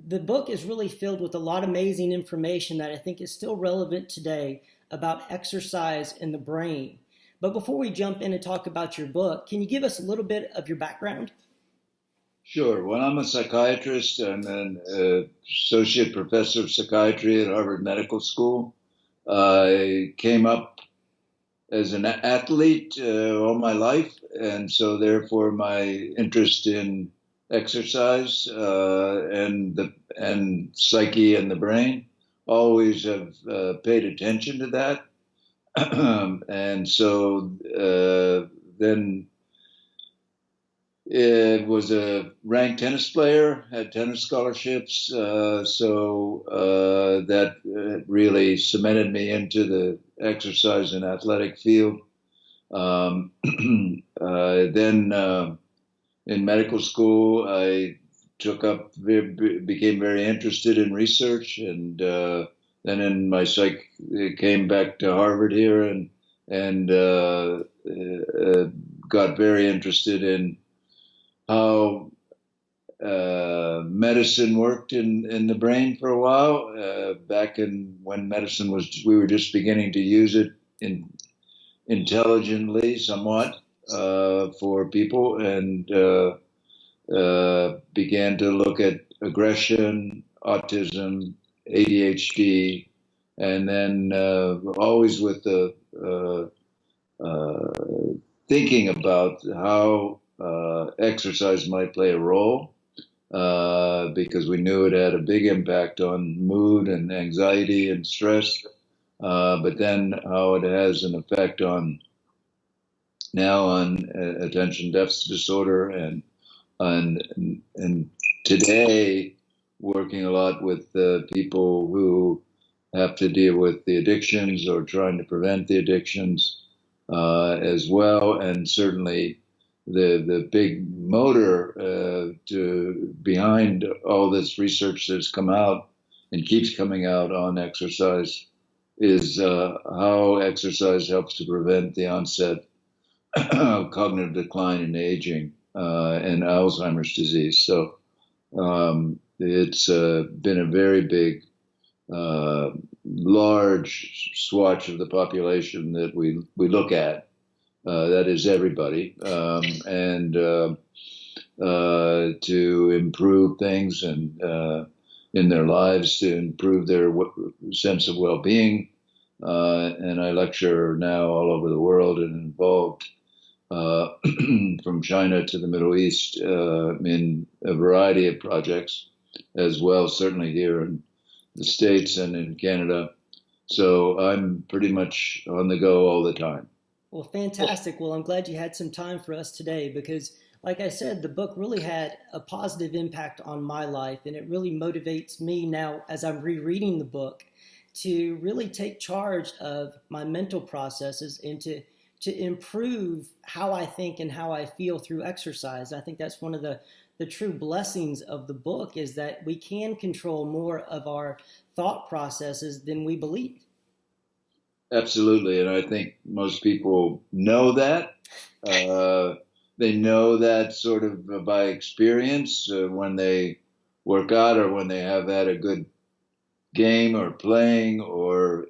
the book is really filled with a lot of amazing information that I think is still relevant today about exercise in the brain. But before we jump in and talk about your book, can you give us a little bit of your background? Sure. Well, I'm a psychiatrist. I'm an associate professor of psychiatry at Harvard Medical School. I came up as an athlete all my life, and so therefore my interest in exercise and psyche and the brain always have paid attention to that. And so then it was a ranked tennis player, had tennis scholarships, so that really cemented me into the exercise and athletic field. Then in medical school, I became very interested in research, and then in my came back to Harvard here and got very interested in how medicine worked in the brain for a while. Back when medicine we were just beginning to use it intelligently, somewhat, for people, and began to look at aggression, autism, ADHD, and then always with the thinking about how exercise might play a role, because we knew it had a big impact on mood and anxiety and stress, but then how it has an effect on attention deficit disorder and today working a lot with people who have to deal with the addictions or trying to prevent the addictions as well, and certainly the big motor behind all this research that's come out and keeps coming out on exercise is how exercise helps to prevent the onset of cognitive decline and aging and Alzheimer's disease. So it's been a very big, large swatch of the population that we look at. That is everybody, and to improve things and in their lives, to improve their sense of well-being. And I lecture now all over the world and involved from China to the Middle East in a variety of projects as well, certainly here in the States and in Canada. So I'm pretty much on the go all the time. Well, fantastic. Well, I'm glad you had some time for us today because, like I said, the book really had a positive impact on my life, and it really motivates me now as I'm rereading the book to really take charge of my mental processes and to improve how I think and how I feel through exercise. I think that's one of the true blessings of the book is that we can control more of our thought processes than we believe. Absolutely, and I think most people know that. They know that sort of by experience when they work out or when they have had a good game or playing, or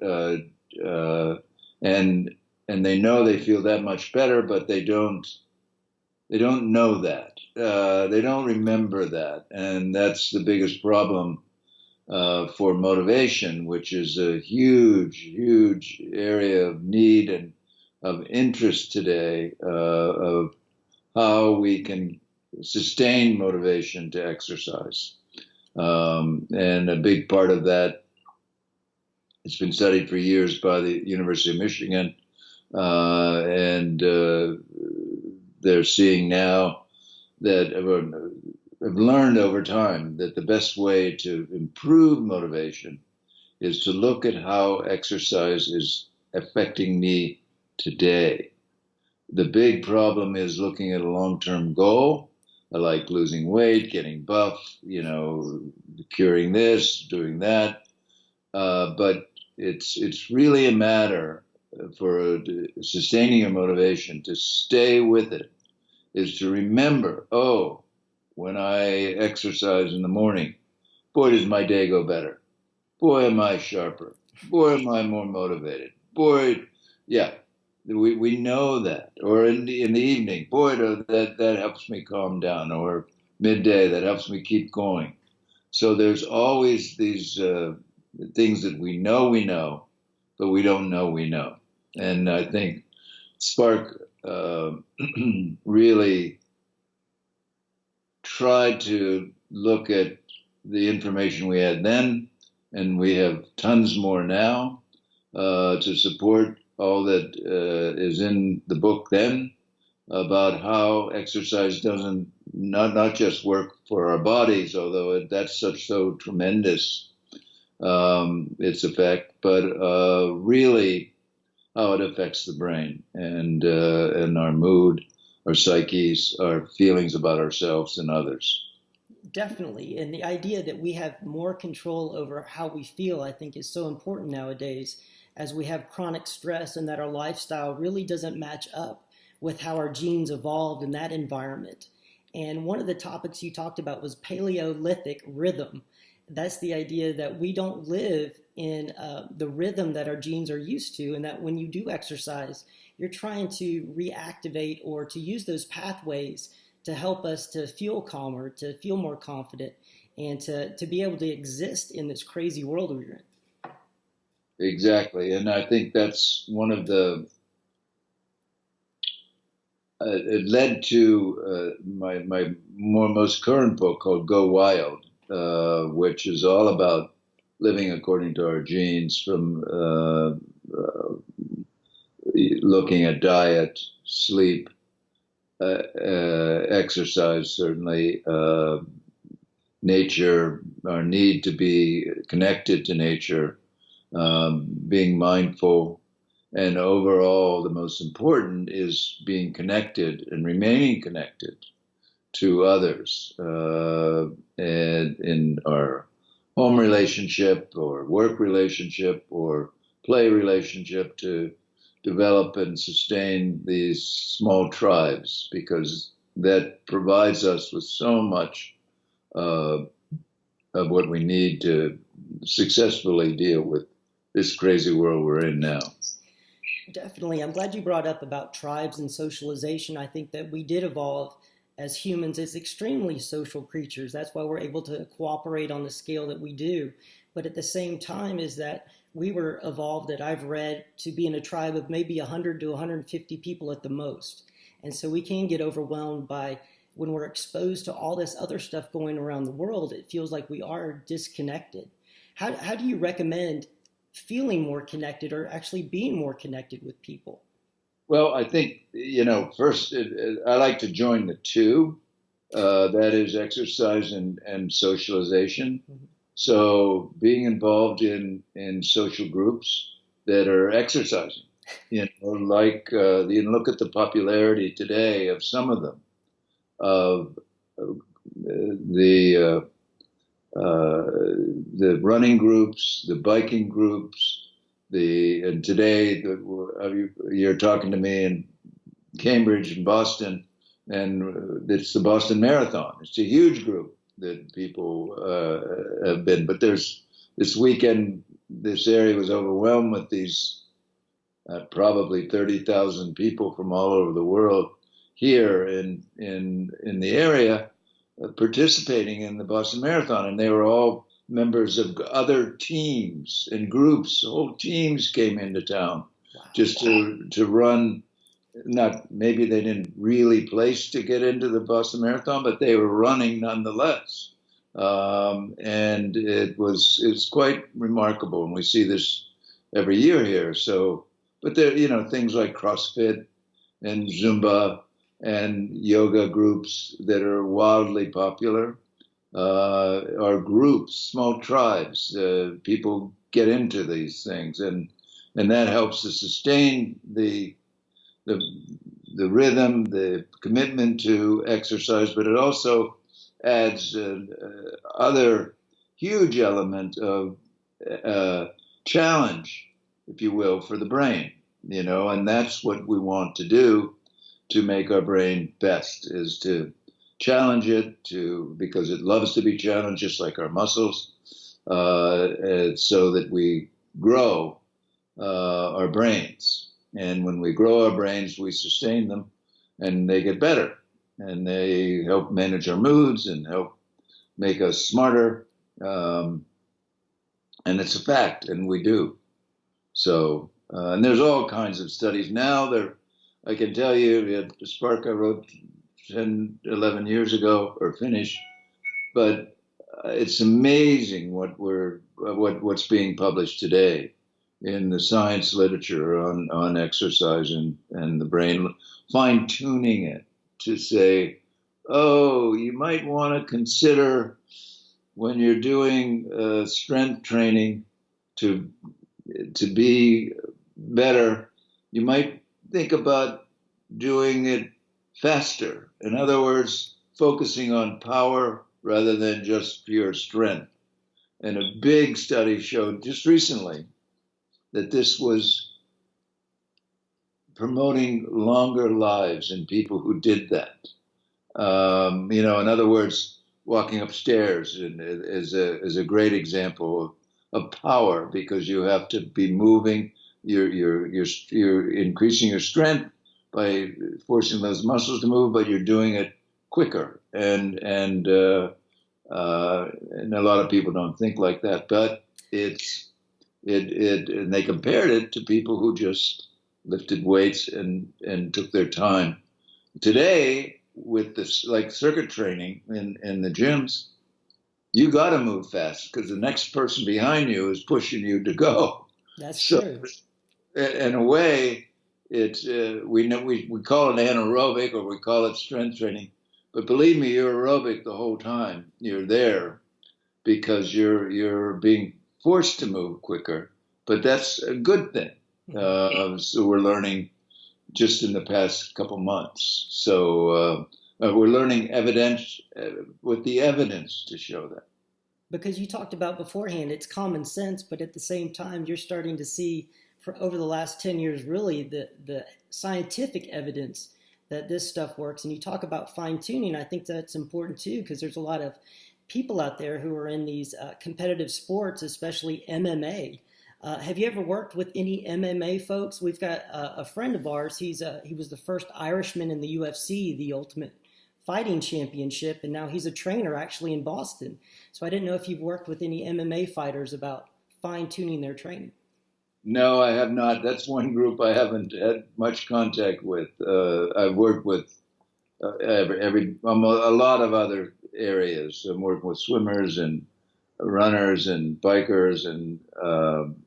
and they know they feel that much better, but they don't know that. They don't remember that, and that's the biggest problem for motivation, which is a huge, huge area of need and of interest today, of how we can sustain motivation to exercise. And a big part of that, it's been studied for years by the University of Michigan, and they're seeing now that I've learned over time that the best way to improve motivation is to look at how exercise is affecting me today. The big problem is looking at a long-term goal, like losing weight, getting buff, curing this, doing that. But it's really a matter for sustaining your motivation to stay with it, is to remember, when I exercise in the morning, boy, does my day go better. Boy, am I sharper. Boy, am I more motivated. Boy, yeah, we know that. Or in the evening, boy, that helps me calm down. Or midday, that helps me keep going. So there's always these things that we know, but we don't know we know. And I think Spark really tried to look at the information we had then, and we have tons more now to support all that is in the book then about how exercise doesn't not just work for our bodies, although that's so tremendous its effect, but really how it affects the brain and our mood, our psyches, our feelings about ourselves and others. Definitely. And the idea that we have more control over how we feel, I think, is so important nowadays as we have chronic stress and that our lifestyle really doesn't match up with how our genes evolved in that environment. And one of the topics you talked about was Paleolithic rhythm. That's the idea that we don't live in the rhythm that our genes are used to, and that when you do exercise, you're trying to reactivate or to use those pathways to help us to feel calmer, to feel more confident, and to be able to exist in this crazy world we're in. Exactly. And I think that's one of the, it led to my most current book called Go Wild, which is all about living according to our genes, from looking at diet, sleep, exercise, certainly, nature, our need to be connected to nature, being mindful, and overall, the most important is being connected and remaining connected to others, and in our home relationship or work relationship or play relationship, to develop and sustain these small tribes, because that provides us with so much of what we need to successfully deal with this crazy world we're in now. Definitely. I'm glad you brought up about tribes and socialization. I think that we did evolve as humans as extremely social creatures. That's why we're able to cooperate on the scale that we do. But at the same time is that we were evolved, that I've read, to be in a tribe of maybe 100 to 150 people at the most. And so we can get overwhelmed by, when we're exposed to all this other stuff going around the world, it feels like we are disconnected. How do you recommend feeling more connected, or actually being more connected with people? Well, I think, first, I like to join the two, that is exercise and socialization. Mm-hmm. So being involved in social groups that are exercising, like look at the popularity today of some of them, of the running groups, the biking groups, and today you're talking to me in Cambridge and Boston, and it's the Boston Marathon. It's a huge group that people have been. But this weekend, this area was overwhelmed with these probably 30,000 people from all over the world here in the area participating in the Boston Marathon, and they were all members of other teams and groups. Whole teams came into town. Wow. Just to run. Not, maybe they didn't really place to get into the Boston Marathon, but they were running nonetheless. And it's quite remarkable, and we see this every year here. So, but there, things like CrossFit and Zumba and yoga groups that are wildly popular are groups, small tribes. People get into these things, and that helps to sustain the rhythm, the commitment to exercise, but it also adds other huge element of challenge, if you will, for the brain, and that's what we want to do to make our brain best, is to challenge it because it loves to be challenged, just like our muscles, so that we grow our brains. And when we grow our brains, we sustain them, and they get better, and they help manage our moods and help make us smarter. And it's a fact, and we do. So, and there's all kinds of studies now. I can tell you, at the Spark I wrote 10, 11 years ago, or finished, but it's amazing what's being published today in the science literature on exercise and the brain, fine-tuning it to say, oh, you might want to consider when you're doing strength training to be better, you might think about doing it faster. In other words, focusing on power rather than just pure strength. And a big study showed just recently that this was promoting longer lives in people who did that. In other words, walking upstairs is a great example of power, because you have to be moving. You're increasing your strength by forcing those muscles to move, but you're doing it quicker. And a lot of people don't think like that, but and they compared it to people who just lifted weights and took their time. Today, with this, like circuit training in the gyms, you got to move fast because the next person behind you is pushing you to go. That's true. In a way, it's we call it anaerobic, or we call it strength training, but believe me, you're aerobic the whole time. You're there because you're being forced to move quicker, but that's a good thing. So we're learning just in the past couple months. So we're learning evidence with the evidence to show that. Because you talked about beforehand, it's common sense, but at the same time, you're starting to see for over the last 10 years, really the scientific evidence that this stuff works. And you talk about fine tuning. I think that's important too, because there's a lot of people out there who are in these competitive sports, especially MMA. Have you ever worked with any MMA folks? We've got a friend of ours. He was the first Irishman in the UFC, the Ultimate Fighting Championship, and now he's a trainer actually in Boston. So I didn't know if you've worked with any MMA fighters about fine-tuning their training. No, I have not. That's one group I haven't had much contact with. I've worked with a lot of other areas. I'm working with swimmers and runners and bikers and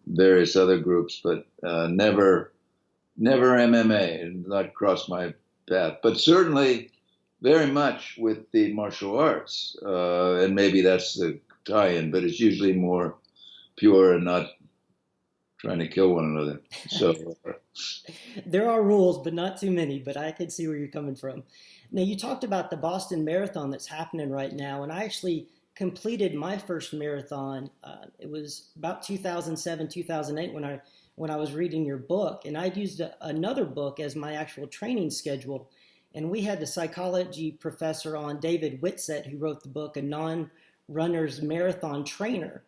various other groups, but never MMA, and not crossed my path. But certainly very much with the martial arts, and maybe that's the tie-in, but it's usually more pure and not trying to kill one another. So there are rules, but not too many, but I can see where you're coming from. Now, you talked about the Boston Marathon that's happening right now, and I actually completed my first marathon. It was about 2007, 2008 when I was reading your book, and I'd used another book as my actual training schedule. And we had the psychology professor on, David Whitsett, who wrote the book, A Non-Runner's Marathon Trainer.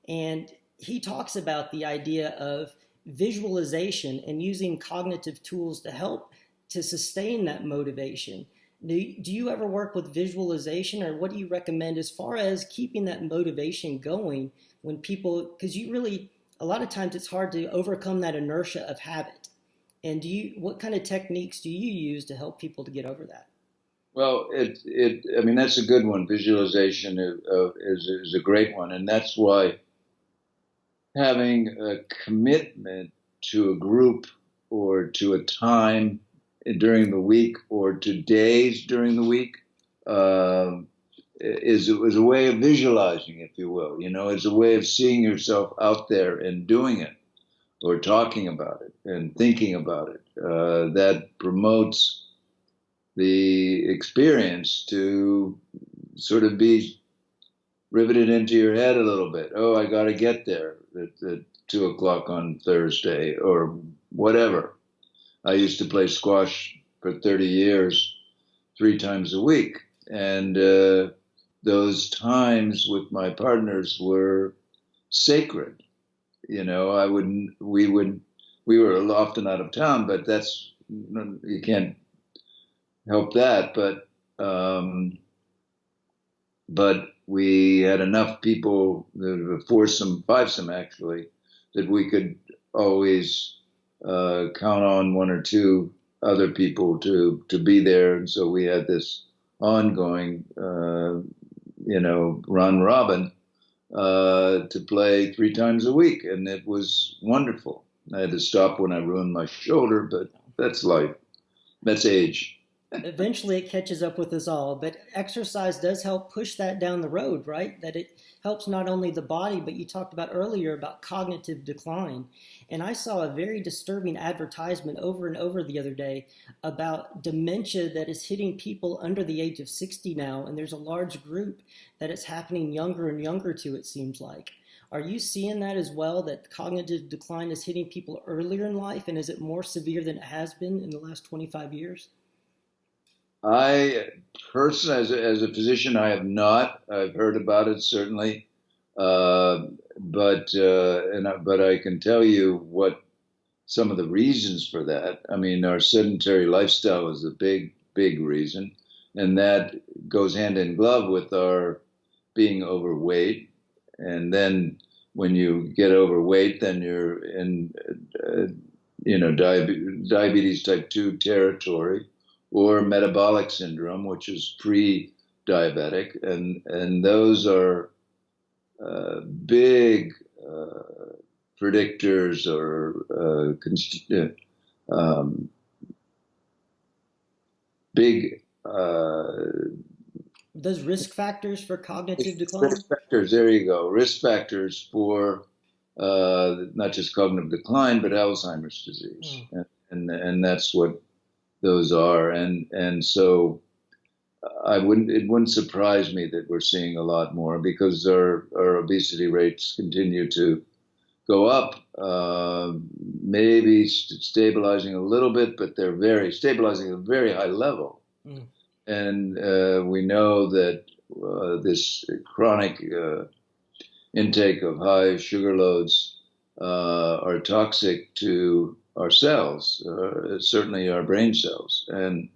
And he talks about the idea of visualization and using cognitive tools to help to sustain that motivation. Do you ever work with visualization, or what do you recommend as far as keeping that motivation going when people, because a lot of times it's hard to overcome that inertia of habit. And what kind of techniques do you use to help people to get over that? Well, that's a good one. Visualization is a great one. And that's why having a commitment to a group or to a time during the week or to days during the week is a way of visualizing, if you will. It's a way of seeing yourself out there and doing it, or talking about it and thinking about it. That promotes the experience to sort of be riveted into your head a little bit. Oh, I got to get there at 2 o'clock on Thursday or whatever. I used to play squash for 30 years, 3 times a week. And those times with my partners were sacred. We were often out of town, but you can't help that. But we had enough people, fivesome actually, that we could always count on one or two other people to be there. And so we had this ongoing, round robin to play 3 times a week, and it was wonderful. I had to stop when I ruined my shoulder, but that's life. That's age. Eventually it catches up with us all, but exercise does help push that down the road, right? That it helps not only the body, but you talked about earlier about cognitive decline. And I saw a very disturbing advertisement over and over the other day about dementia that is hitting people under the age of 60 now, and there's a large group that it's happening younger and younger to, it seems like. Are you seeing that as well, that cognitive decline is hitting people earlier in life, and is it more severe than it has been in the last 25 years? I personally, as a physician, I have not. I've heard about it certainly, but I can tell you what some of the reasons for that. I mean, our sedentary lifestyle is a big reason, and that goes hand in glove with our being overweight. And then when you get overweight, then you're in diabetes type 2 territory, or metabolic syndrome, which is pre-diabetic, and those are big predictors or big those risk factors for cognitive decline? Risk factors, there you go. Risk factors for not just cognitive decline, but Alzheimer's disease, and that's what those are, and so it wouldn't surprise me that we're seeing a lot more, because our obesity rates continue to go up, maybe stabilizing a little bit, but they're stabilizing at a very high level. And we know that this chronic intake of high sugar loads are toxic to our cells, certainly our brain cells, and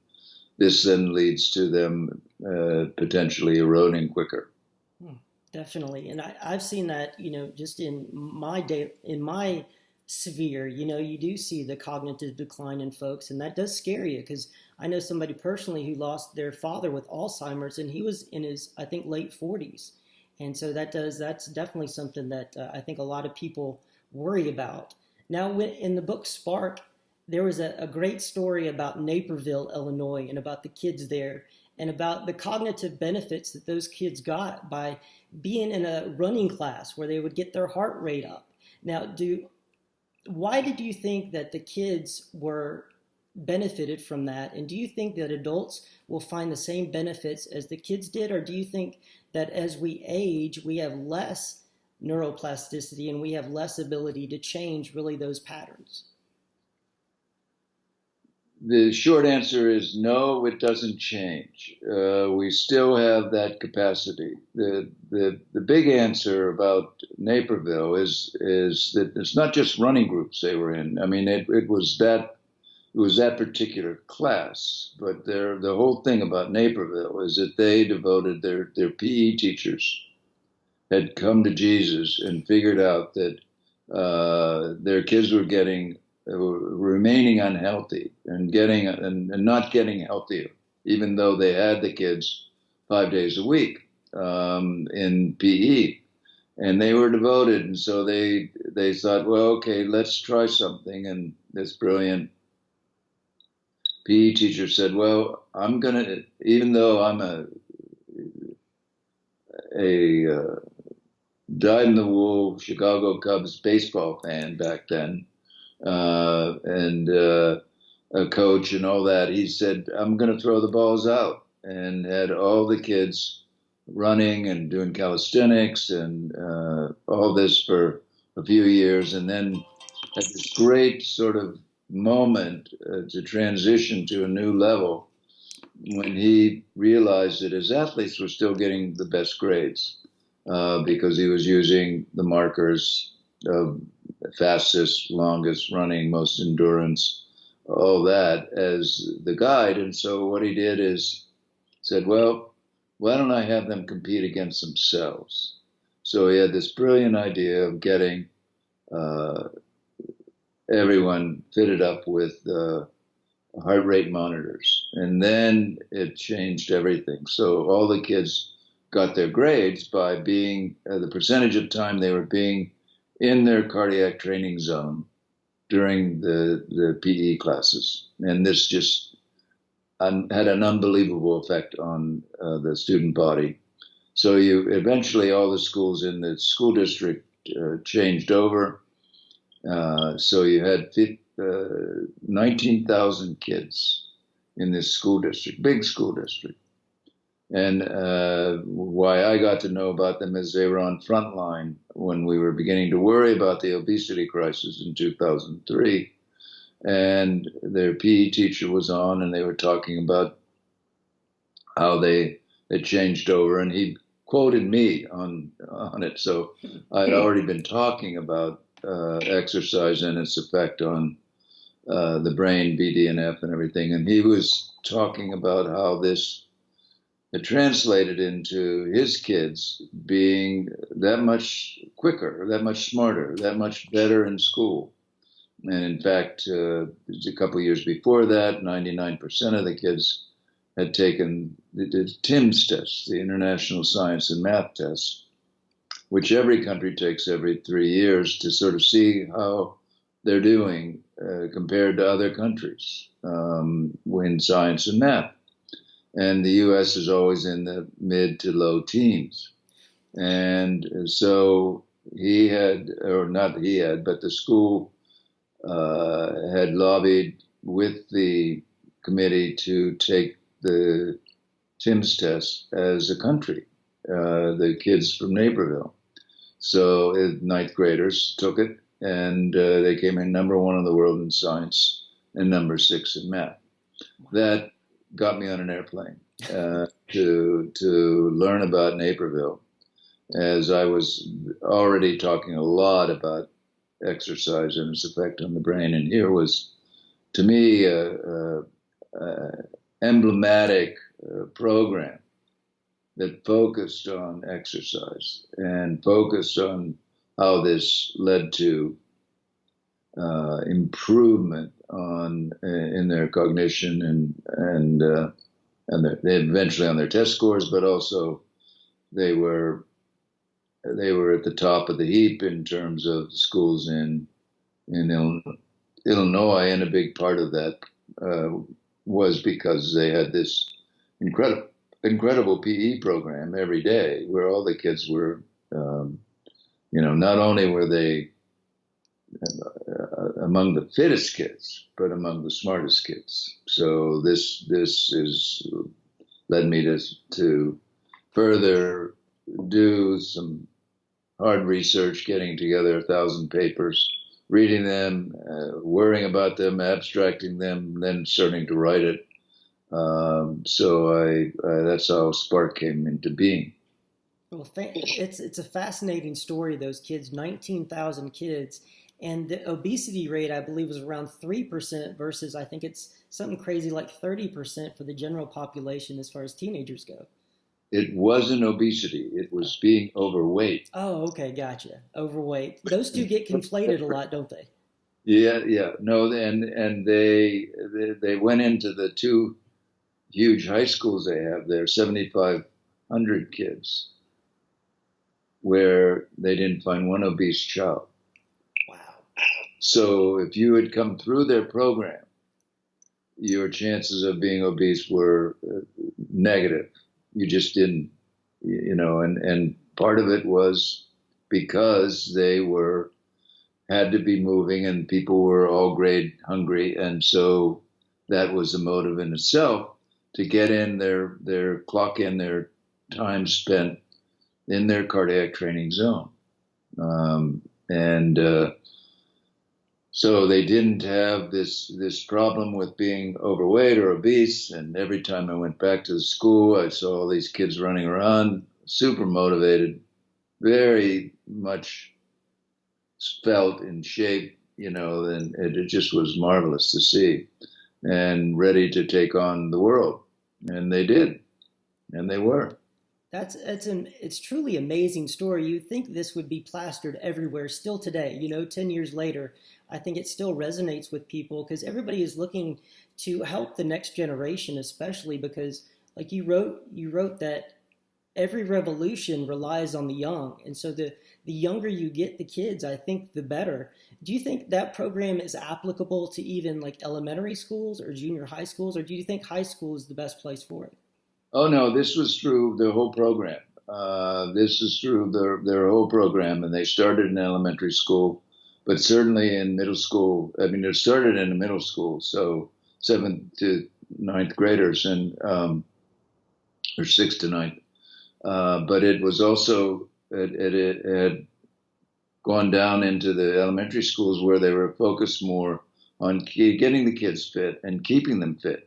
this then leads to them potentially eroding quicker. Definitely, and I've seen that, just in my sphere, you do see the cognitive decline in folks, and that does scare you, because I know somebody personally who lost their father with Alzheimer's, and he was in his, I think, late 40s, and so that's definitely something that I think a lot of people worry about. Now, in the book Spark, there was a great story about Naperville, Illinois, and about the kids there, and about the cognitive benefits that those kids got by being in a running class where they would get their heart rate up. Now, why did you think that the kids were benefited from that? And do you think that adults will find the same benefits as the kids did? Or do you think that as we age, we have less neuroplasticity and we have less ability to change really those patterns? The short answer is no, it doesn't change. We still have that capacity. The big answer about Naperville is that it's not just running groups they were in. I mean, it was that particular class, but the whole thing about Naperville is that they devoted their PE teachers had come to Jesus and figured out that their kids were remaining unhealthy and not getting healthier, even though they had the kids 5 days a week in PE, and they were devoted. And so they thought, well, okay, let's try something. And this brilliant PE teacher said, well, even though I'm a dyed-in-the-wool Chicago Cubs baseball fan back then, and a coach and all that, he said, I'm going to throw the balls out, and had all the kids running and doing calisthenics and all this for a few years, and then had this great sort of moment to transition to a new level when he realized that his athletes were still getting the best grades because he was using the markers of fastest, longest running, most endurance, all that as the guide. And so what he did is said, well, why don't I have them compete against themselves? So he had this brilliant idea of getting everyone fitted up with heart rate monitors. And then it changed everything. So all the kids got their grades by being the percentage of time they were being in their cardiac training zone during the PE classes. And this just had an unbelievable effect on the student body. So you eventually all the schools in the school district changed over. So you had 19,000 kids in this school district, big school district. And why I got to know about them is they were on frontline when we were beginning to worry about the obesity crisis in 2003. And their PE teacher was on, and they were talking about how they had changed over, and he quoted me on it. So I'd already been talking about exercise and its effect on the brain, BDNF, and everything. And he was talking about how this had translated into his kids being that much quicker, that much smarter, that much better in school. And in fact, a couple of years before that, 99% of the kids had taken the TIMSS test, the International Science and Math test, which every country takes every 3 years to sort of see how they're doing compared to other countries in science and math. And the U.S. is always in the mid to low teens. And so he had, or not he had, but the school had lobbied with the committee to take the TIMSS test as a country, the kids from Naperville. So ninth graders took it, and they came in #1 in the world in science and #6 in math. That got me on an airplane to learn about Naperville, as I was already talking a lot about exercise and its effect on the brain. And here was, to me, a emblematic program that focused on exercise and focused on how this led to improvement in their cognition and eventually on their test scores, but also they were at the top of the heap in terms of schools in Illinois, and a big part of that was because they had this incredible PE program every day, where all the kids were, not only were they among the fittest kids, but among the smartest kids. So this is led me to further do some hard research, getting together 1,000 papers, reading them, worrying about them, abstracting them, then starting to write it. So that's how Spark came into being. Well, it's a fascinating story. Those kids, 19,000 kids, and the obesity rate, I believe, was around 3% versus I think it's something crazy like 30% for the general population as far as teenagers go. It wasn't obesity. It was being overweight. Oh, okay. Gotcha. Overweight. Those two get conflated a lot, don't they? Yeah. No, and they went into the two huge high schools they have there, 7,500 kids, where they didn't find one obese child. Wow. So if you had come through their program, your chances of being obese were negative. You just didn't, and part of it was because they had to be moving, and people were all grade hungry. And so that was a motive in itself to get in their clock in their time spent in their cardiac training zone. So they didn't have this problem with being overweight or obese. And every time I went back to the school, I saw all these kids running around, super motivated, very much felt in shape, and it just was marvelous to see, and ready to take on the world. And they did, and they were. It's truly amazing story. You think this would be plastered everywhere still today, 10 years later. I think it still resonates with people because everybody is looking to help the next generation, especially because like you wrote that every revolution relies on the young. And so the younger you get the kids, I think the better. Do you think that program is applicable to even like elementary schools or junior high schools, or do you think high school is the best place for it? Oh no, this was through the whole program. This is through their whole program, and they started in elementary school, but certainly in middle school. I mean, it started in the middle school, so seventh to ninth graders, and or sixth to ninth. But it was also it had gone down into the elementary schools where they were focused more on getting the kids fit and keeping them fit.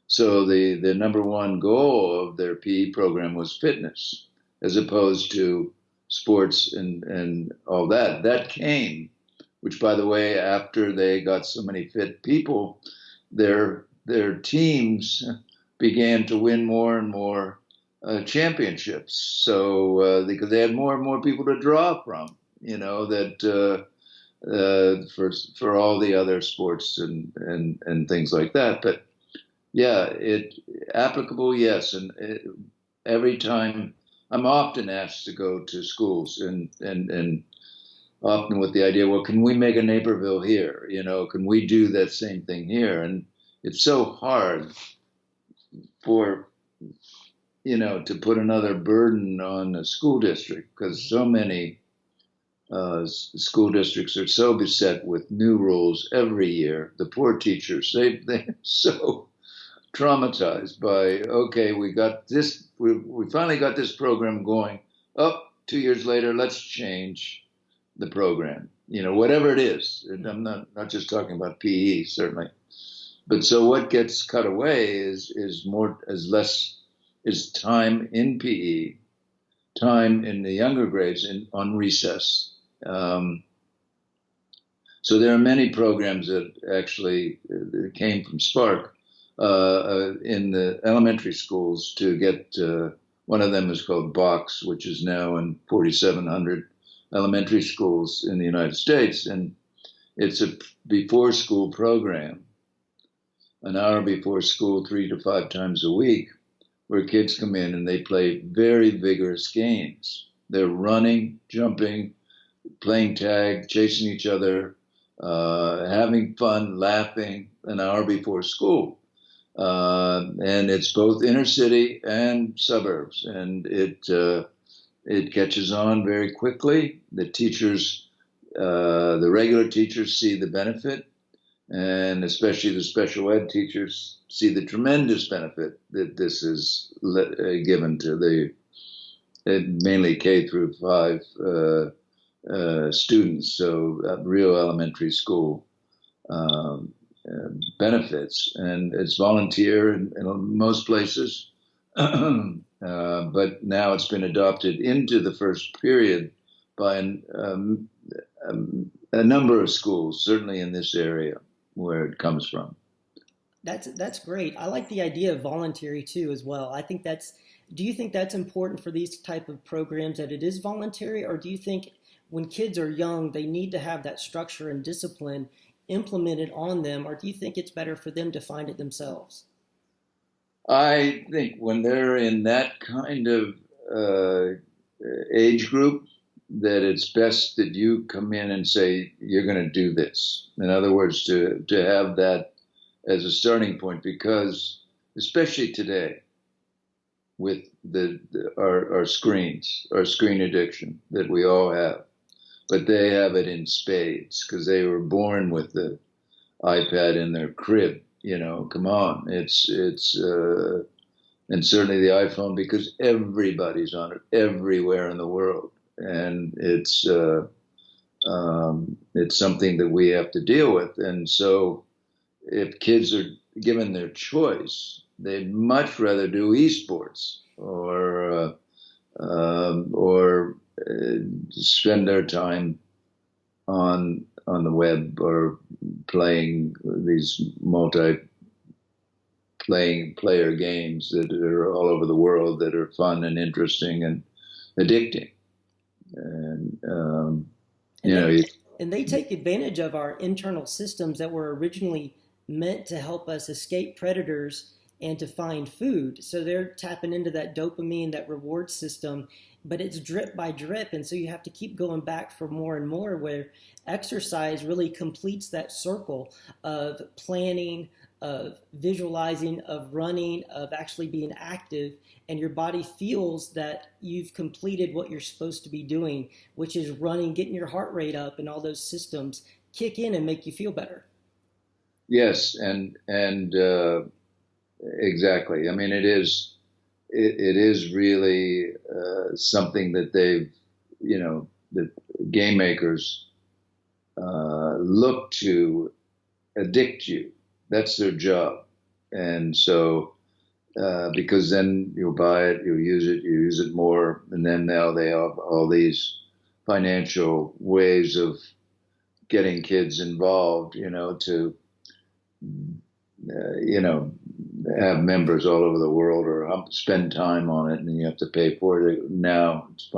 So the number one goal of their PE program was fitness, as opposed to sports and all that. That came, which by the way, after they got so many fit people, their teams began to win more and more championships. So because they had more and more people to draw from, that for all the other sports and things like that. But yeah, it applicable, yes. And every time I'm often asked to go to schools and often with the idea, well, can we make a Naperville here? Can we do that same thing here? And it's so hard for, to put another burden on a school district because so many school districts are so beset with new rules every year. The poor teachers, they're so traumatized by, okay, we got this, we finally got this program going. Oh, 2 years later, let's change the program, whatever it is. And I'm not just talking about PE, certainly. But so what gets cut away is less is time in PE, time in the younger grades on recess. So there are many programs that actually came from Spark in the elementary schools to get, one of them is called Box, which is now in 4,700 elementary schools in the United States. And it's a before school program, an hour before school, 3 to 5 times a week, where kids come in and they play very vigorous games. They're running, jumping, playing tag, chasing each other, having fun, laughing an hour before school. And it's both inner city and suburbs, and it catches on very quickly. The teachers, the regular teachers see the benefit, and especially the special ed teachers see the tremendous benefit that this is given to the mainly K through 5 students, so real elementary school benefits, and it's volunteer in most places, but now it's been adopted into the first period by a number of schools, certainly in this area where it comes from. That's great. I like the idea of voluntary too as well. Do you think that's important for these type of programs that it is voluntary, or do you think when kids are young, they need to have that structure and discipline implemented on them, or do you think it's better for them to find it themselves? I think when they're in that kind of age group, that it's best that you come in and say, you're going to do this. In other words, to have that as a starting point, because especially today with our screens, our screen addiction that we all have, but they have it in spades because they were born with the iPad in their crib. Come on, it's and certainly the iPhone because everybody's on it everywhere in the world, and it's It's something that we have to deal with. And so if kids are given their choice, they'd much rather do esports or spend their time on the web or playing these player games that are all over the world that are fun and interesting and addicting. And and they take advantage of our internal systems that were originally meant to help us escape predators and to find food. So they're tapping into that dopamine, that reward system, but it's drip by drip. And so you have to keep going back for more and more, where exercise really completes that circle of planning, of visualizing, of running, of actually being active. And your body feels that you've completed what you're supposed to be doing, which is running, getting your heart rate up, and all those systems kick in and make you feel better. Yes, and exactly. I mean, it is really something that that game makers look to addict you. That's their job, and so because then you'll buy it, you use it more, and then now they have all these financial ways of getting kids involved, to have members all over the world or spend time on it, and you have to pay for it. Now it's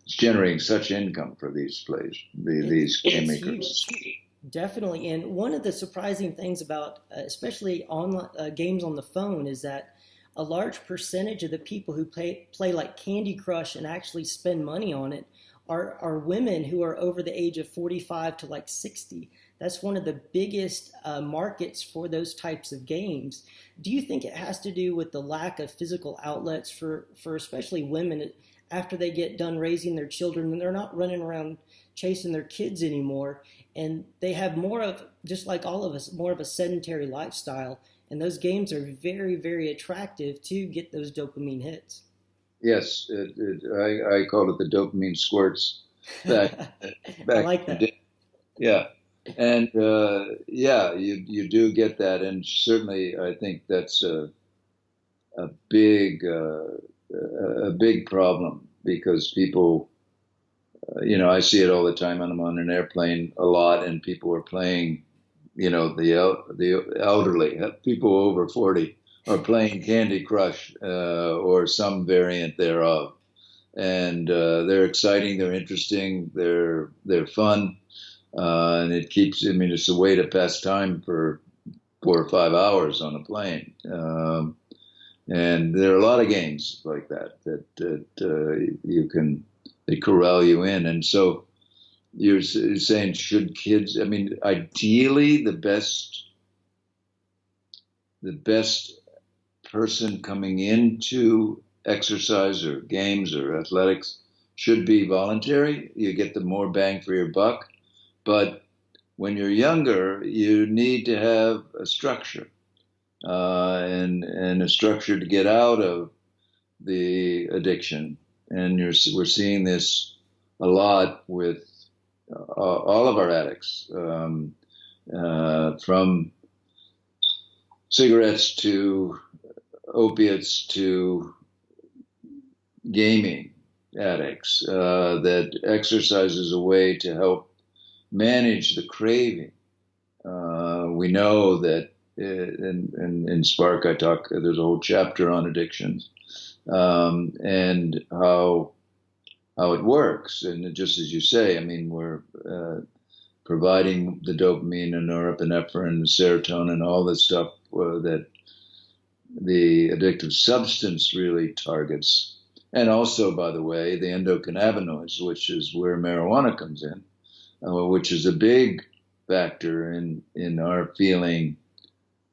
generating such income for these these game makers. Huge. Definitely. And one of the surprising things about especially online games on the phone is that a large percentage of the people who play like Candy Crush and actually spend money on it are women who are over the age of 45 to like 60. That's one of the biggest markets for those types of games. Do you think it has to do with the lack of physical outlets for especially women after they get done raising their children, and they're not running around chasing their kids anymore, and they have more of, just like all of us, more of a sedentary lifestyle, and those games are very, very attractive to get those dopamine hits? Yes, I call it the dopamine squirts back I back like in the that. day. Yeah, and yeah, you do get that, and certainly I think that's a big a big problem because people, I see it all the time, and I'm on an airplane a lot, and people are playing, the elderly, people over 40 are playing Candy Crush or some variant thereof, and they're exciting, they're interesting, they're fun, and it keeps. I mean, it's a way to pass time for 4 or 5 hours on a plane. And there are a lot of games like that they corral you in. And so you're saying, should kids? I mean, ideally, the best person coming into exercise or games or athletics should be voluntary. You get the more bang for your buck. But when you're younger, you need to have a structure. And a structure to get out of the addiction. And we're seeing this a lot with all of our addicts, from cigarettes to opiates to gaming addicts, that exercise is a way to help manage the craving. We know that in Spark, there's a whole chapter on addictions, and how it works. And just as you say, I mean, we're providing the dopamine and norepinephrine and serotonin, all this stuff that the addictive substance really targets. And also, by the way, the endocannabinoids, which is where marijuana comes in, which is a big factor in our feeling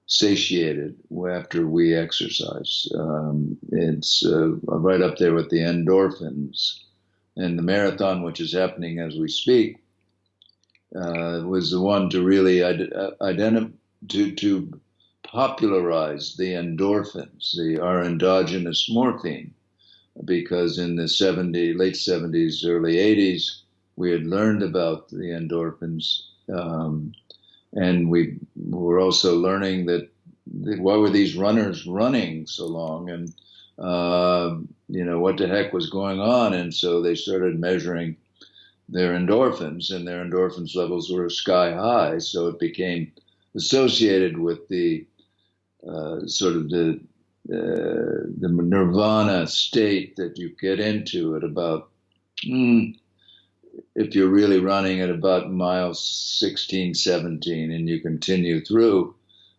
satiated after we exercise. It's right up there with the endorphins. And the marathon, which is happening as we speak, was the one to really to popularize the endorphins, our endogenous morphine, because in the late 70s, early 80s, We had learned about the endorphins, and we were also learning that why were these runners running so long, and what the heck was going on? And so they started measuring their endorphins, and their endorphins levels were sky high. So it became associated with the sort of the nirvana state that you get into at about, if you're really running at about miles 16, 17, and you continue through,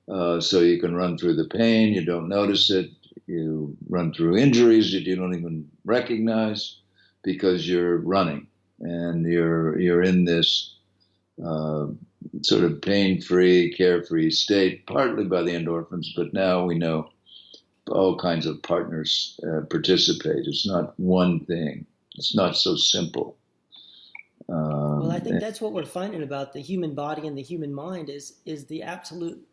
so you can run through the pain, you don't notice it, you run through injuries that you don't even recognize because you're running, and you're in this sort of pain-free, carefree state, partly by the endorphins, but now we know all kinds of partners participate. It's not one thing. It's not so simple. Well, I think that's what we're finding about the human body and the human mind is the absolute,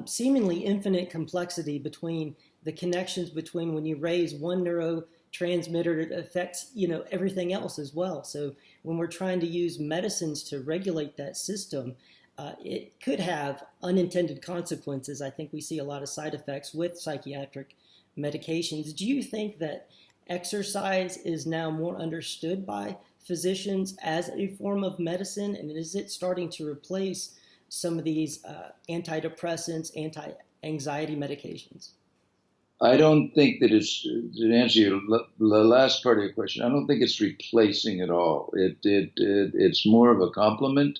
seemingly infinite complexity between the connections between when you raise one neurotransmitter, it affects everything else as well. So when we're trying to use medicines to regulate that system, it could have unintended consequences. I think we see a lot of side effects with psychiatric medications. Do you think that exercise is now more understood by physicians as a form of medicine, and is it starting to replace some of these antidepressants, anti-anxiety medications? I don't think that it's, to answer the last part of your question, I don't think it's replacing at all. It's more of a complement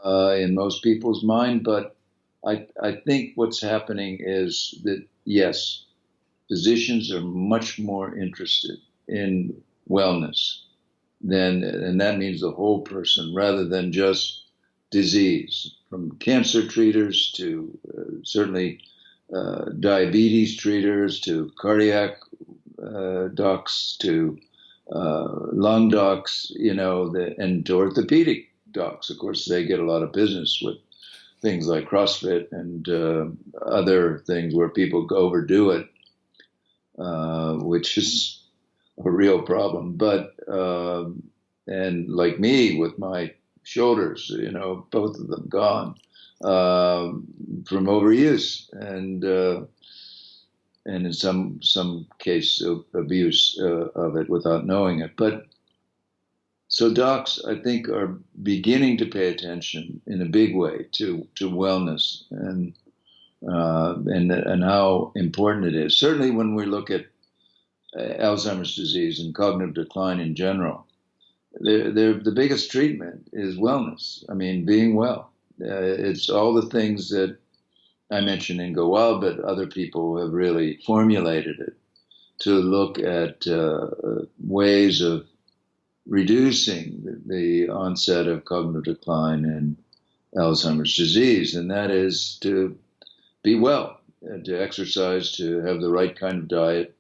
in most people's mind, but I think what's happening is that, yes, physicians are much more interested in wellness and that means the whole person rather than just disease, from cancer treaters to certainly diabetes treaters to cardiac docs to lung docs, and to orthopedic docs. Of course, they get a lot of business with things like CrossFit and other things where people overdo it, which is a real problem. But and like me with my shoulders, both of them gone from overuse and in some case of abuse of it without knowing it. But so docs, I think, are beginning to pay attention in a big way to wellness and how important it is. Certainly, when we look at Alzheimer's disease and cognitive decline in general, the biggest treatment is wellness. I mean, being well. It's all the things that I mentioned in Go Wild, but other people have really formulated it to look at ways of reducing the onset of cognitive decline and Alzheimer's disease, and that is to be well, to exercise, to have the right kind of diet,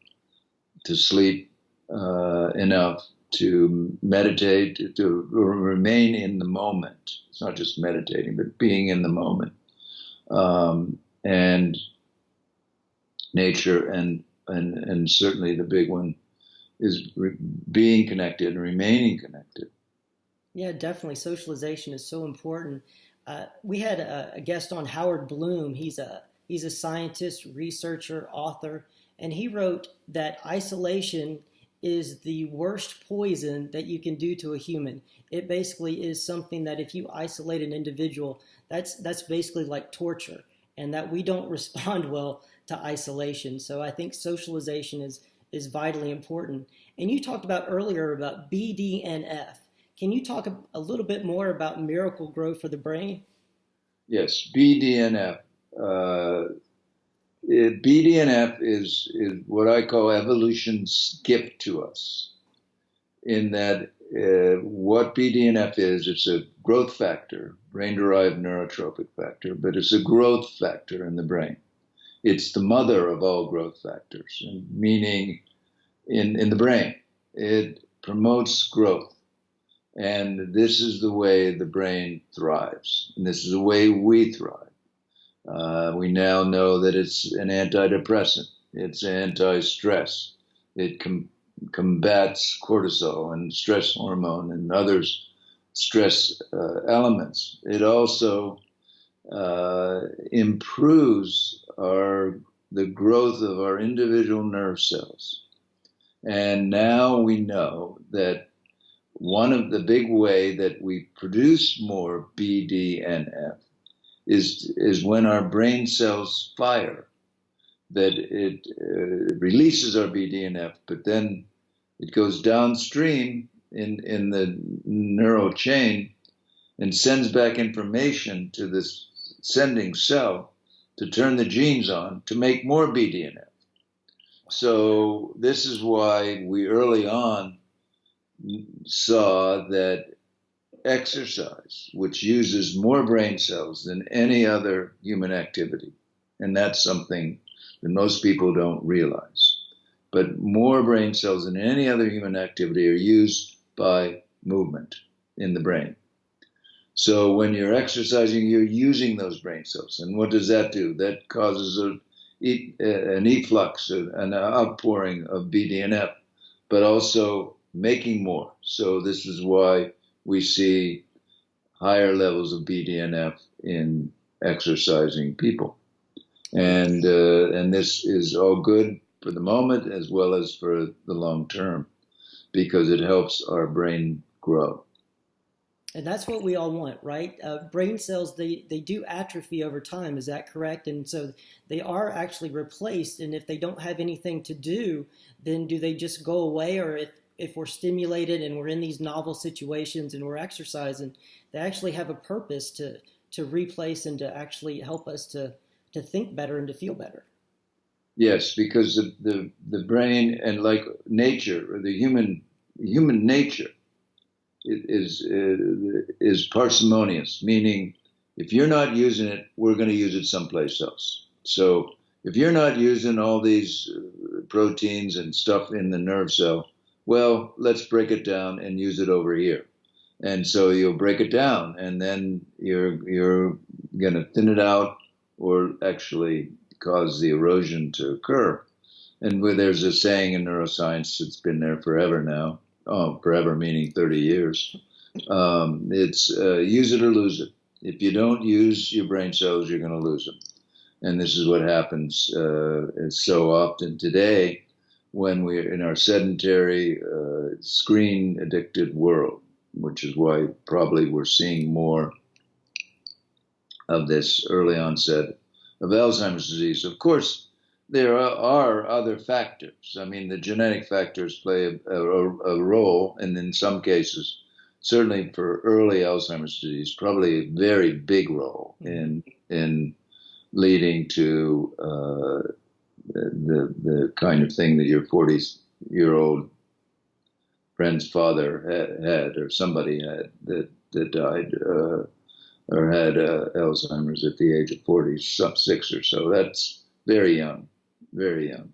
to sleep enough, to meditate, to remain in the moment. It's not just meditating, but being in the moment, and nature, and certainly the big one is being connected and remaining connected. Yeah, definitely. Socialization is so important. We had a guest on, Howard Bloom. He's a scientist, researcher, author, and he wrote that isolation is the worst poison that you can do to a human. It basically is something that if you isolate an individual, that's basically like torture, and that we don't respond well to isolation. So I think socialization is vitally important. And you talked about earlier about BDNF. Can you talk a little bit more about Miracle Grow for the Brain? Yes, BDNF. BDNF is what I call evolution's gift to us, in that what BDNF is, it's a growth factor, brain-derived neurotropic factor, but it's a growth factor in the brain. It's the mother of all growth factors, meaning in the brain. It promotes growth. And this is the way the brain thrives. And this is the way we thrive. We now know that it's an antidepressant. It's anti-stress. It combats cortisol and stress hormone and others stress elements. It also improves the growth of our individual nerve cells. And now we know that one of the big way that we produce more BDNF is when our brain cells fire, that it releases our BDNF, but then it goes downstream in the neural chain and sends back information to this sending cell to turn the genes on to make more BDNF. So this is why we early on saw that exercise, which uses more brain cells than any other human activity, and that's something that most people don't realize, but more brain cells than any other human activity are used by movement in the brain. So when you're exercising, you're using those brain cells. And what does that do? That causes an efflux, an outpouring of BDNF, but also making more. So this is why we see higher levels of BDNF in exercising people. And this is all good for the moment as well as for the long term, because it helps our brain grow. And that's what we all want, right? Brain cells, they do atrophy over time. Is that correct? And so they are actually replaced. And if they don't have anything to do, then do they just go away? Or if we're stimulated and we're in these novel situations and we're exercising, they actually have a purpose to replace and to actually help us to think better and to feel better. Yes, because the brain, and like nature, or the human nature, is parsimonious, meaning if you're not using it, we're going to use it someplace else. So if you're not using all these proteins and stuff in the nerve cell, well, let's break it down and use it over here. And so you'll break it down, and then you're going to thin it out or actually cause the erosion to occur. And there's a saying in neuroscience that's been there forever now. Oh, forever meaning 30 years. It's use it or lose it. If you don't use your brain cells, you're going to lose them. And this is what happens so often today when we're in our sedentary, screen-addicted world, which is why probably we're seeing more of this early onset of Alzheimer's disease. Of course, there are other factors. I mean, the genetic factors play a role, and in some cases, certainly for early Alzheimer's disease, probably a very big role in leading to the kind of thing that your 40-year-old friend's father had, or somebody had that died or had Alzheimer's at the age of 46 or so. That's very young. Very young.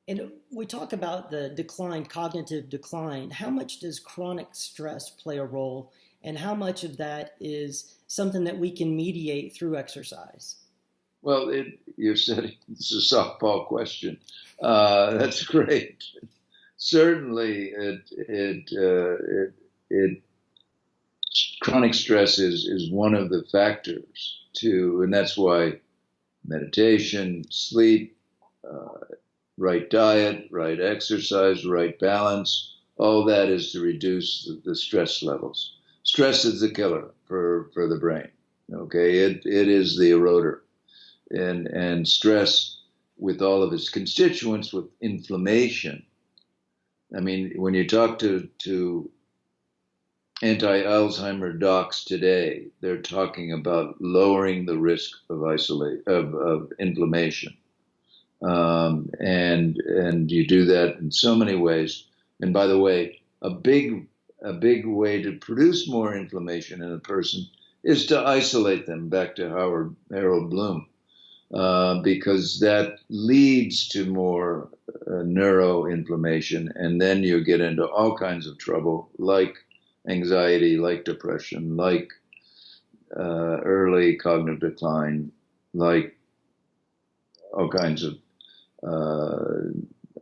And we talk about the decline, cognitive decline. How much does chronic stress play a role, and how much of that is something that we can mediate through exercise? Well, you said it's a softball question. That's great. Certainly, chronic stress is one of the factors too, and that's why meditation, sleep, right diet, right exercise, right balance, all that is to reduce the stress levels. Stress is the killer for the brain. Okay, it is the eroder, and stress with all of its constituents, with inflammation. I mean, when you talk to anti-Alzheimer docs today, they're talking about lowering the risk of inflammation. And you do that in so many ways. And by the way, a big way to produce more inflammation in a person is to isolate them, back to Harold Bloom, because that leads to more neuroinflammation, and then you get into all kinds of trouble, like anxiety, like depression, like early cognitive decline, like all kinds of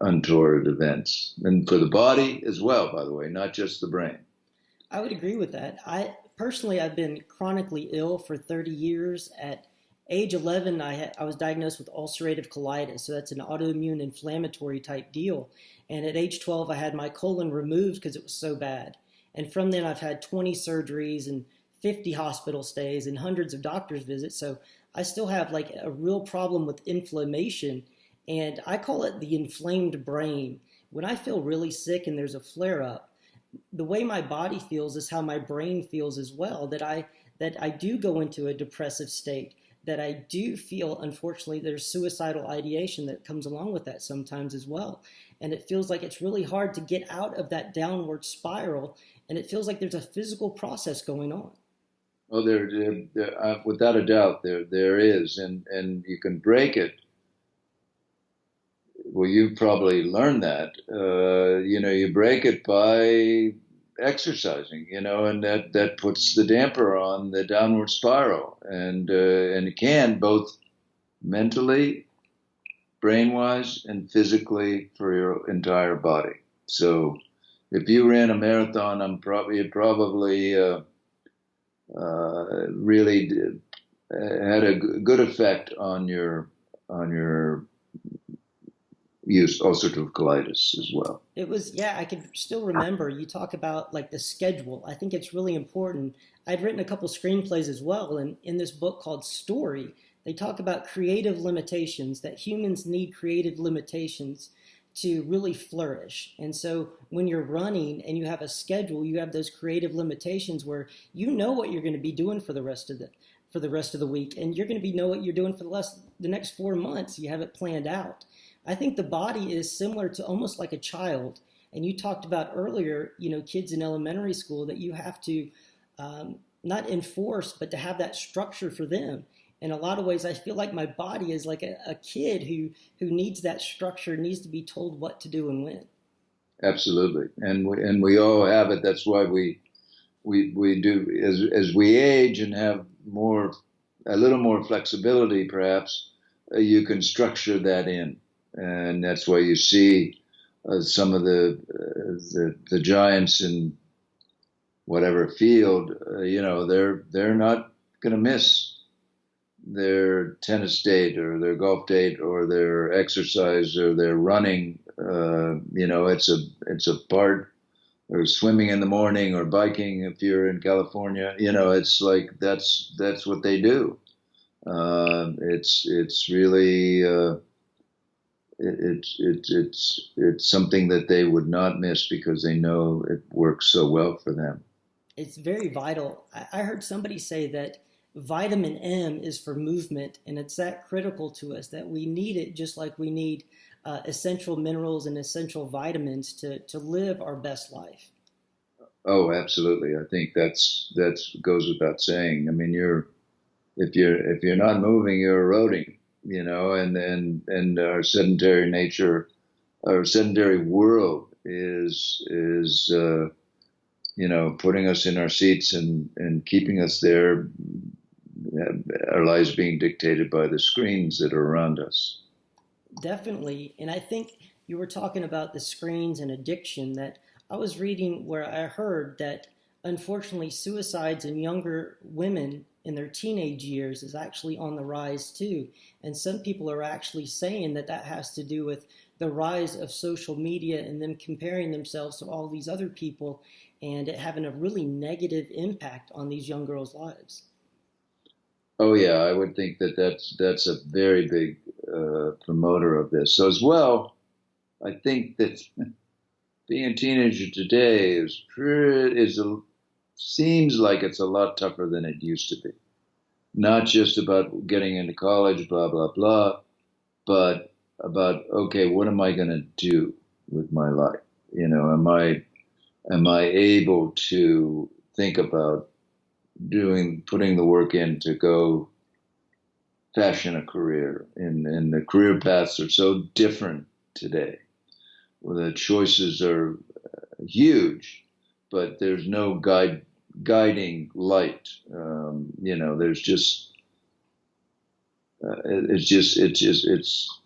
untoward events. And for the body as well, by the way, not just the brain. I would agree with that. I personally, I've been chronically ill for 30 years. At age 11, I was diagnosed with ulcerative colitis. So that's an autoimmune inflammatory type deal. And at age 12, I had my colon removed because it was so bad. And from then, I've had 20 surgeries and 50 hospital stays and hundreds of doctor's visits. So I still have like a real problem with inflammation. And I call it the inflamed brain. When I feel really sick and there's a flare up, the way my body feels is how my brain feels as well. That I do go into a depressive state. That I do feel, unfortunately, there's suicidal ideation that comes along with that sometimes as well. And it feels like it's really hard to get out of that downward spiral. And it feels like there's a physical process going on. Well, without a doubt, there is, and you can break it. Well, you probably learned that. You break it by exercising, and that puts the damper on the downward spiral, and it can both mentally, brain-wise, and physically for your entire body. So, if you ran a marathon, it probably really had a good effect on your use ulcerative colitis as well. It was, yeah, I could still remember you talk about like the schedule. I think it's really important. I'd written a couple screenplays as well. And in this book called Story, they talk about creative limitations, that humans need creative limitations to really flourish. And so when you're running and you have a schedule, you have those creative limitations where you know what you're going to be doing for the rest of the week. And you're going to know what you're doing for the next 4 months. You have it planned out. I think the body is similar to almost like a child. And you talked about earlier, kids in elementary school, that you have to not enforce, but to have that structure for them. In a lot of ways, I feel like my body is like a kid who needs that structure, needs to be told what to do and when. Absolutely. And we all have it. That's why we do, as we age and have a little more flexibility, perhaps, you can structure that in. And that's why you see some of the giants in whatever field, they're not going to miss their tennis date or their golf date or their exercise or their running. It's a part, or swimming in the morning or biking if you're in California. It's like that's what they do. It's really. It's something that they would not miss because they know it works so well for them. It's very vital. I heard somebody say that vitamin M is for movement, and it's that critical to us that we need it just like we need essential minerals and essential vitamins to live our best life. Oh, absolutely. I think that's goes without saying. I mean, if you're not moving, you're eroding. And our sedentary nature, our sedentary world is putting us in our seats and keeping us there, our lives being dictated by the screens that are around us. Definitely. And I think you were talking about the screens and addiction. That I was reading where I heard that unfortunately suicides in younger women in their teenage years is actually on the rise too. And some people are actually saying that has to do with the rise of social media and them comparing themselves to all these other people and it having a really negative impact on these young girls' lives. Oh yeah, I would think that's a very big promoter of this. So as well, I think that being a teenager today seems like it's a lot tougher than it used to be. Not just about getting into college, blah, blah, blah, but about, okay, what am I going to do with my life? Am I able to think about putting the work in to go fashion a career? And the career paths are so different today. Well, the choices are huge, but there's no guiding light. There's just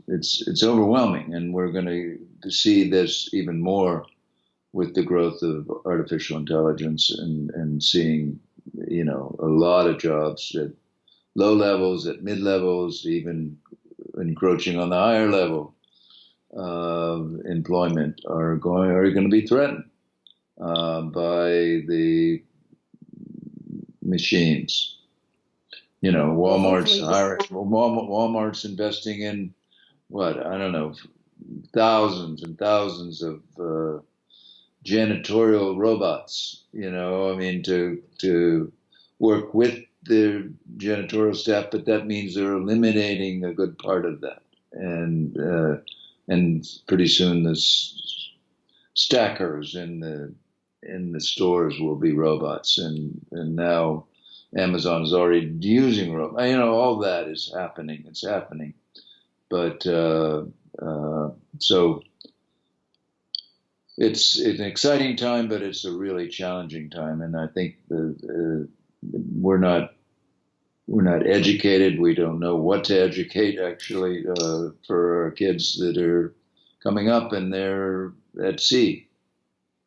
it's overwhelming, and we're going to see this even more with the growth of artificial intelligence and seeing, a lot of jobs at low levels, at mid levels, even encroaching on the higher level of employment are going to be threatened by the machines. Walmart's investing in what, I don't know, thousands and thousands of janitorial robots, to work with the janitorial staff, but that means they're eliminating a good part of that. And pretty soon the stackers in the stores will be robots, and now Amazon is already using robots. All that is happening. It's happening, but so it's an exciting time, but it's a really challenging time, and I think we're not educated. We don't know what to educate actually for our kids that are coming up and they're at sea.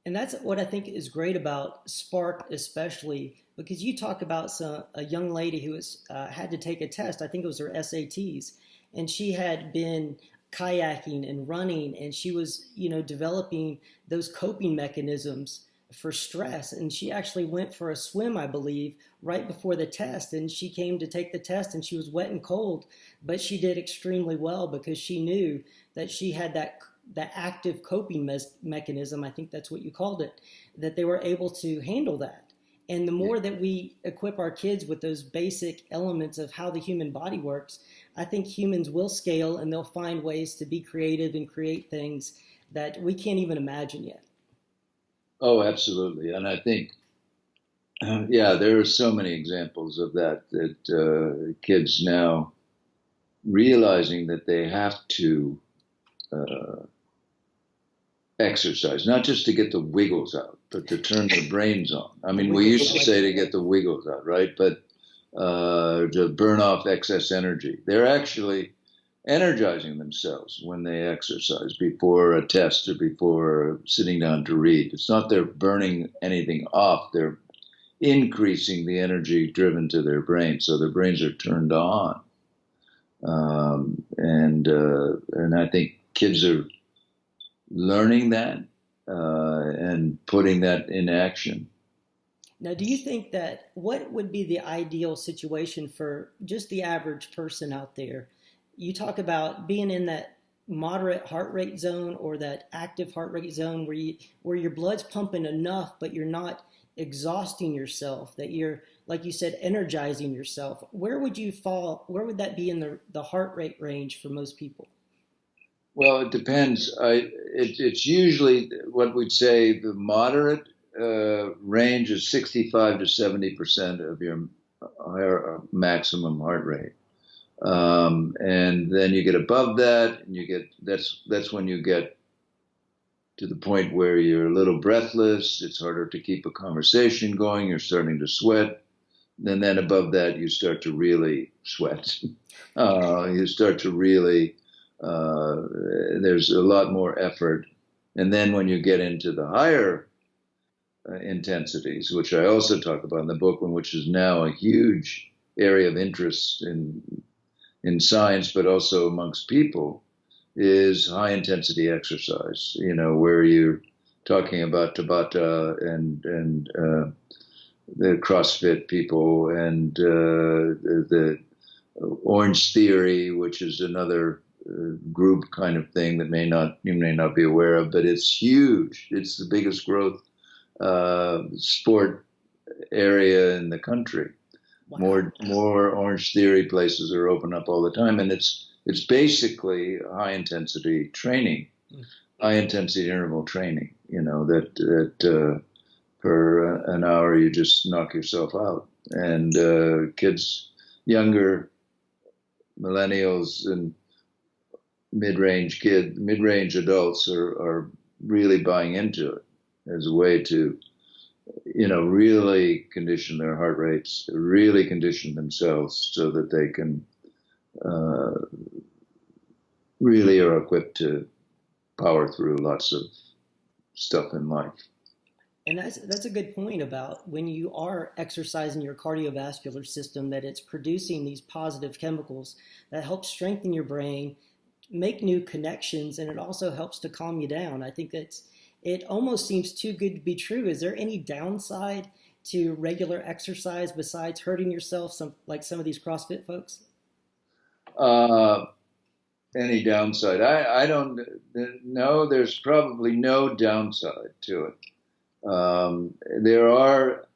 And that's what I think is great about Spark, especially because you talk about a young lady who had to take a test. I think it was her SATs, and she had been kayaking and running, and she was, developing those coping mechanisms for stress. And she actually went for a swim, I believe, right before the test. And she came to take the test and she was wet and cold, but she did extremely well because she knew that she had that active coping mechanism, I think that's what you called it, that they were able to handle that. And the more that we equip our kids with those basic elements of how the human body works, I think humans will scale and they'll find ways to be creative and create things that we can't even imagine yet. Oh, absolutely. And I think, there are so many examples of that kids now realizing that they have to exercise, not just to get the wiggles out, but to turn their brains on. I mean, we used to say to get the wiggles out, right? But to burn off excess energy. They're actually energizing themselves when they exercise before a test or before sitting down to read. It's not they're burning anything off. They're increasing the energy driven to their brain, so their brains are turned on. And I think kids are learning that and putting that in action. Now, do you think that what would be the ideal situation for just the average person out there? You talk about being in that moderate heart rate zone or that active heart rate zone where your blood's pumping enough, but you're not exhausting yourself, that you're, like you said, energizing yourself. Where would you fall? Where would that be in the heart rate range for most people? Well, it depends. It's usually what we'd say the moderate range is 65 to 70% of your maximum heart rate. And then you get above that, and that's when you get to the point where you're a little breathless. It's harder to keep a conversation going. You're starting to sweat. And then above that, you start to really sweat. You start to really, there's a lot more effort. And then when you get into the higher intensities, which I also talk about in the book, which is now a huge area of interest in science, but also amongst people, is high intensity exercise, where you're talking about Tabata and the CrossFit people and the Orange Theory, which is another group kind of thing that you may not be aware of, but it's huge. It's the biggest growth sport area in the country. Wow. More Orange Theory places are open up all the time, and it's basically high intensity training, high intensity interval training. That per an hour you just knock yourself out, and kids, younger millennials and mid-range adults are really buying into it as a way to really condition their heart rates, really condition themselves so that they can really are equipped to power through lots of stuff in life. And that's a good point about when you are exercising your cardiovascular system, that it's producing these positive chemicals that help strengthen your brain, make new connections, and it also helps to calm you down. I think it almost seems too good to be true. Is there any downside to regular exercise besides hurting yourself, like some of these CrossFit folks? Any downside? I don't know. There's probably no downside to it. There are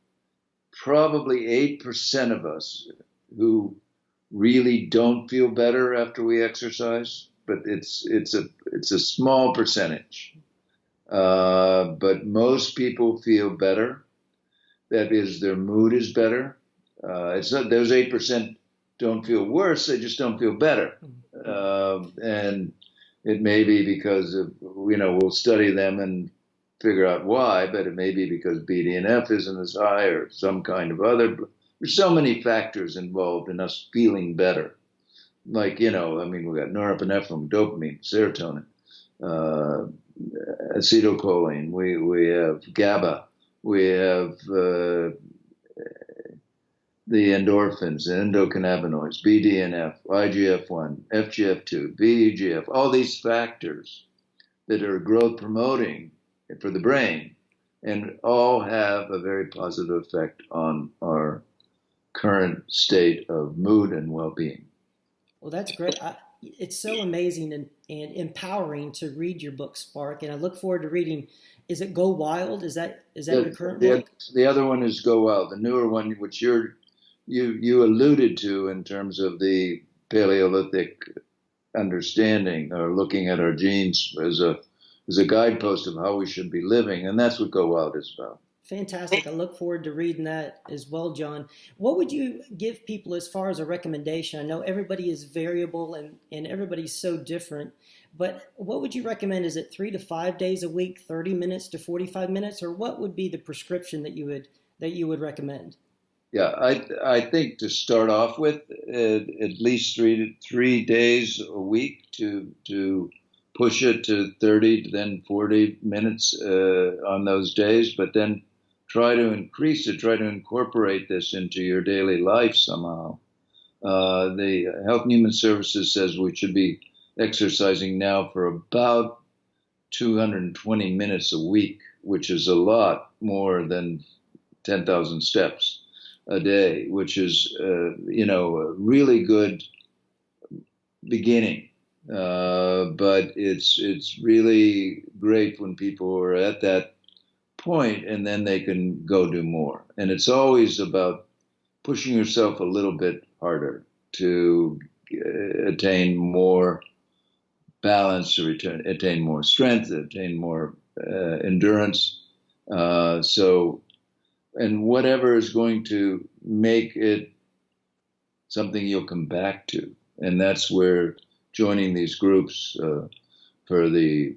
probably 8% of us who really don't feel better after we exercise, but it's a small percentage. But most people feel better. That is, their mood is better. It's not those 8% don't feel worse; they just don't feel better. And it may be because of, we'll study them and figure out why, but it may be because BDNF isn't as high or some kind of other. There's so many factors involved in us feeling better. Like, we got norepinephrine, dopamine, serotonin, acetylcholine, we have GABA, we have the endorphins, the endocannabinoids, BDNF, IGF-1, FGF2, VEGF, all these factors that are growth promoting for the brain, and all have a very positive effect on our current state of mood and well-being. Well, that's great. It's so amazing and empowering to read your book, Spark, and I look forward to reading. Is it Go Wild? Is that your current book? The other one is Go Wild, the newer one, which you alluded to in terms of the Paleolithic understanding, or looking at our genes as a guidepost of how we should be living, and that's what Go Wild is about. Fantastic. I look forward to reading that as well, John. What would you give people as far as a recommendation? I know everybody is variable and everybody's so different, but what would you recommend? Is it 3 to 5 days a week, 30 minutes to 45 minutes, or what would be the prescription that you would recommend? Yeah, I think to start off with, at least 3 days a week to push it to 30 to then 40 minutes on those days, but then try to increase it, try to incorporate this into your daily life somehow. The Health and Human Services says we should be exercising now for about 220 minutes a week, which is a lot more than 10,000 steps a day, which is, a really good beginning. But it's really great when people are at that point and then they can go do more. And it's always about pushing yourself a little bit harder to attain more balance, to attain more strength, attain more endurance. And whatever is going to make it something you'll come back to. And that's where joining these groups for the,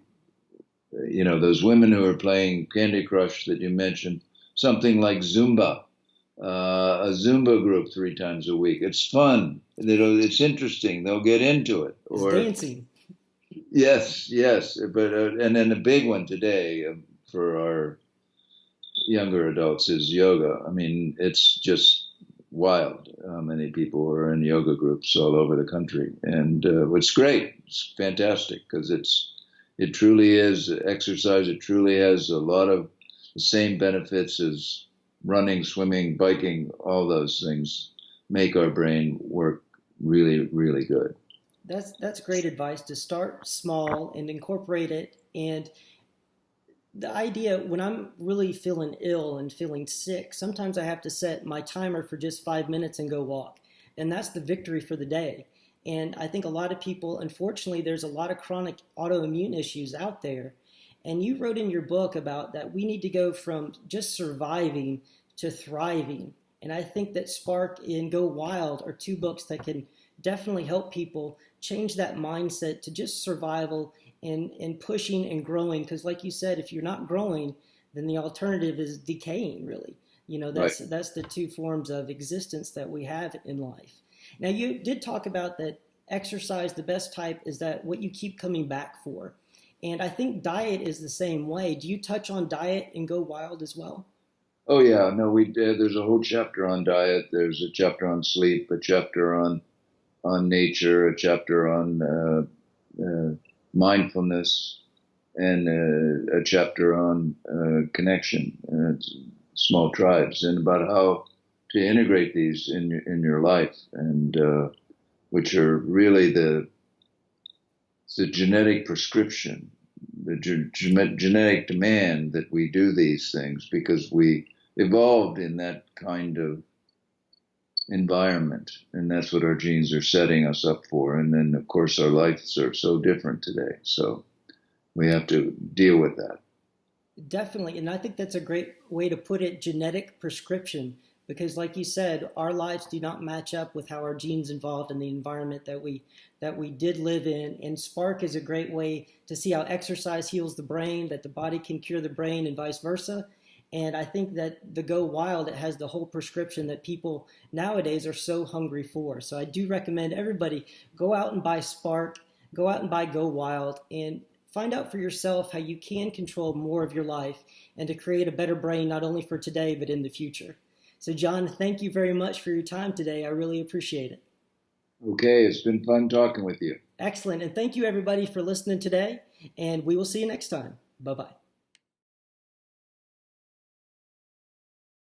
those women who are playing Candy Crush that you mentioned, something like Zumba, a Zumba group 3 times a week. It's fun. It's interesting. They'll get into it. Or dancing. Yes. But and then the big one today for our younger adults is yoga. I mean, it's just wild how many people are in yoga groups all over the country, and it's great. It's fantastic because it truly is exercise. It truly has a lot of the same benefits as running, swimming, biking. All those things make our brain work really, really good. That's great advice, to start small and incorporate it. And the idea, when I'm really feeling ill and feeling sick, sometimes I have to set my timer for just 5 minutes and go walk. And that's the victory for the day. And I think a lot of people, unfortunately, there's a lot of chronic autoimmune issues out there. And you wrote in your book about that we need to go from just surviving to thriving. And I think that Spark and Go Wild are 2 books that can definitely help people change that mindset to just survival and pushing and growing. Because like you said, if you're not growing, then the alternative is decaying, really. That's the 2 forms of existence that we have in life. Now, you did talk about that exercise, the best type is that what you keep coming back for. And I think diet is the same way. Do you touch on diet in Go Wild as well? Oh yeah, no, there's a whole chapter on diet. There's a chapter on sleep, a chapter on nature, a chapter on mindfulness, and a chapter on connection, small tribes, and about how to integrate these in your life, and which are really the genetic prescription, the genetic demand that we do these things because we evolved in that kind of environment, and that's what our genes are setting us up for. And then, of course, our lives are so different today, so we have to deal with that. Definitely. And I think that's a great way to put it, genetic prescription, because like you said, our lives do not match up with how our genes evolved in the environment that we did live in. And Spark is a great way to see how exercise heals the brain, that the body can cure the brain, and vice versa. And I think that the Go Wild, it has the whole prescription that people nowadays are so hungry for. So I do recommend everybody go out and buy Spark, go out and buy Go Wild, and find out for yourself how you can control more of your life and to create a better brain, not only for today, but in the future. So John, thank you very much for your time today. I really appreciate it. Okay, it's been fun talking with you. Excellent. And thank you everybody for listening today. And we will see you next time. Bye-bye.